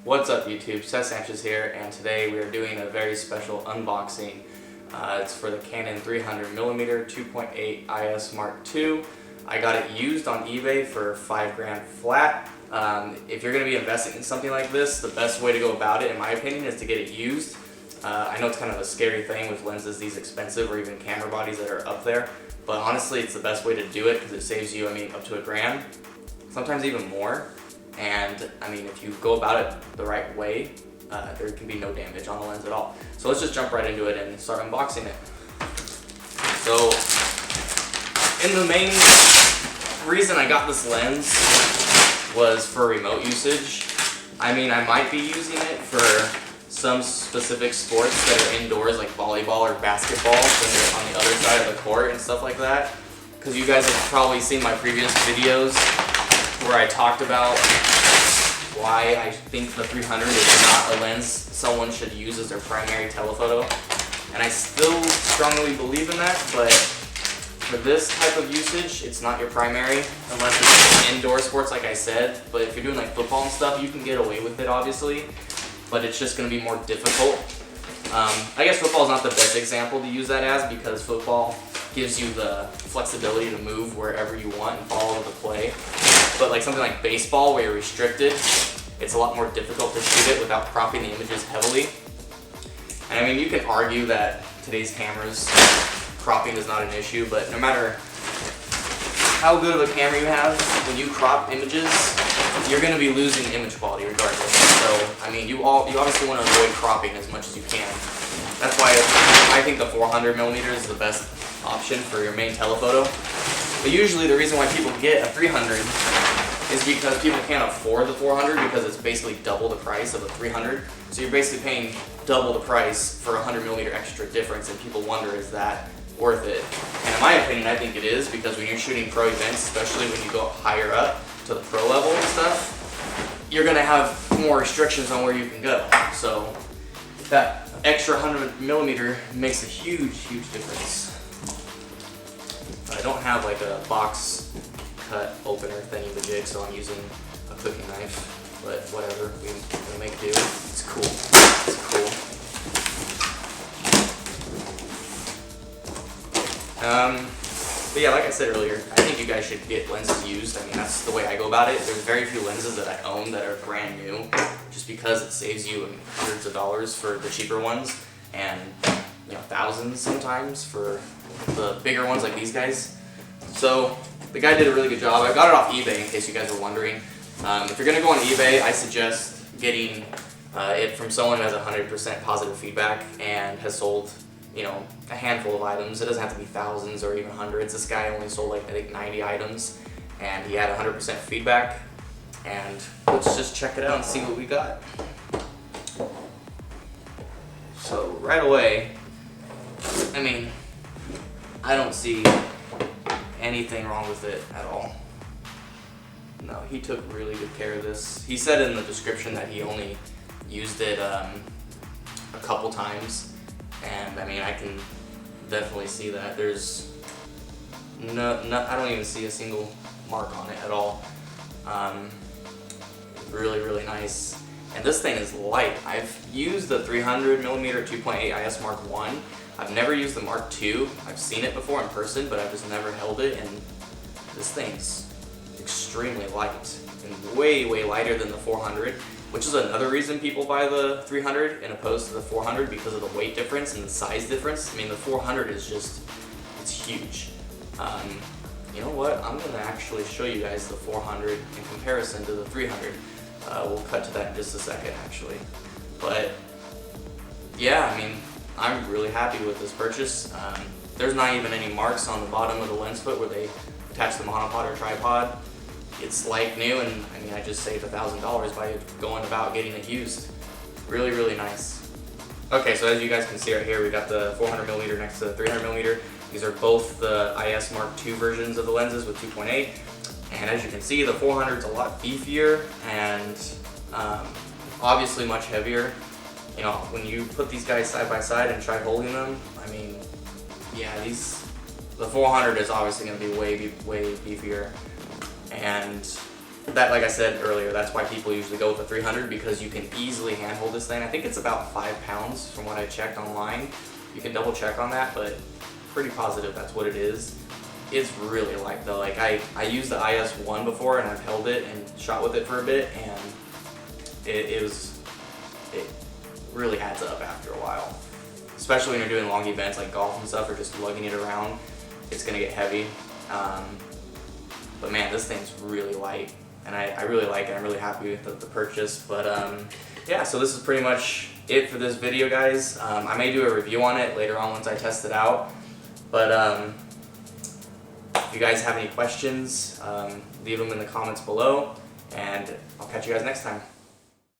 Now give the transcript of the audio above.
What's up YouTube, Seth Sanchez here, and today we are doing a very special unboxing. It's for the Canon 300mm 2.8 IS Mark II. I got it used on eBay for $5 grand flat. If you're going to be investing in something like this, the best way to go about it, in my opinion, is to get it used. I know it's kind of a scary thing with lenses these expensive or even camera bodies that are up there, but honestly it's the best way to do it because it saves you, up to $1 grand, sometimes even more. And if you go about it the right way, there can be no damage on the lens at all. So let's just jump right into it and start unboxing it. So, in the main reason I got this lens was for remote usage. I might be using it for some specific sports that are indoors, like volleyball or basketball, when they're on the other side of the court and stuff like that. Because you guys have probably seen my previous videos where I talked about why I think the 300 is not a lens someone should use as their primary telephoto. And I still strongly believe in that, but for this type of usage, it's not your primary, unless it's indoor sports like I said. But if you're doing like football and stuff, you can get away with it obviously, but it's just going to be more difficult. I guess football is not the best example to use that as, because football gives you the flexibility to move wherever you want and follow the play. But like something like baseball, where you're restricted, it's a lot more difficult to shoot it without cropping the images heavily. And you can argue that today's cameras, cropping is not an issue, but no matter how good of a camera you have, when you crop images, you're going to be losing image quality regardless. So, you obviously want to avoid cropping as much as you can. That's why I think the 400mm is the best option for your main telephoto. But usually the reason why people get a 300 is because people can't afford the 400 because it's basically double the price of a 300. So you're basically paying double the price for a 100mm extra difference, and people wonder, is that worth it? And in my opinion, I think it is, because when you're shooting pro events, especially when you go higher up to the pro level and stuff, you're going to have more restrictions on where you can go. So that extra 100mm makes a huge, huge difference. I don't have like a box cut opener thingy-majig, so I'm using a cooking knife, but whatever, we're gonna make do. It's cool. It's cool. But yeah, like I said earlier, I think you guys should get lenses used. That's the way I go about it. There's very few lenses that I own that are brand new, just because it saves you hundreds of dollars for the cheaper ones, and thousands sometimes for the bigger ones like these guys. So the guy did a really good job. I got it off eBay, in case you guys were wondering. If you're gonna go on eBay, I suggest getting it from someone who has 100% positive feedback and has sold a handful of items. It doesn't have to be thousands or even hundreds. This guy only sold I think 90 items, and he had 100% feedback. And let's just check it out and see what we got. So right away, I don't see anything wrong with it at all. No, he took really good care of this. He said in the description that he only used it a couple times, and I can definitely see that. There's no, I don't even see a single mark on it at all. Really, really nice. And this thing is light. I've used the 300mm 2.8 IS Mark I. I've never used the Mark II. I've seen it before in person, but I've just never held it, and this thing's extremely light and way, way lighter than the 400, which is another reason people buy the 300 and opposed to the 400, because of the weight difference and the size difference. The 400 is just, it's huge. You know what? I'm going to actually show you guys the 400 in comparison to the 300. We'll cut to that in just a second, actually. But yeah, I'm really happy with this purchase. There's not even any marks on the bottom of the lens foot where they attach the monopod or tripod. It's like new, and I just saved $1,000 by going about getting it used. Really, really nice. Okay, so as you guys can see right here, we got the 400mm next to the 300mm. These are both the IS Mark II versions of the lenses with 2.8. And as you can see, the 400 is a lot beefier and obviously much heavier. When you put these guys side by side and try holding them, yeah, the 400 is obviously going to be way beefier. And that, like I said earlier, that's why people usually go with the 300, because you can easily handhold this thing. I think it's about 5 pounds from what I checked online. You can double check on that, but pretty positive that's what it is. It's really light though. Like I used the IS-1 before and I've held it and shot with it for a bit, and it really adds up after a while. Especially when you're doing long events like golf and stuff, or just lugging it around, it's gonna get heavy. But man, this thing's really light, and I really like it. I'm really happy with the purchase. But yeah, so this is pretty much it for this video, guys. I may do a review on it later on once I test it out. But if you guys have any questions, leave them in the comments below, and I'll catch you guys next time.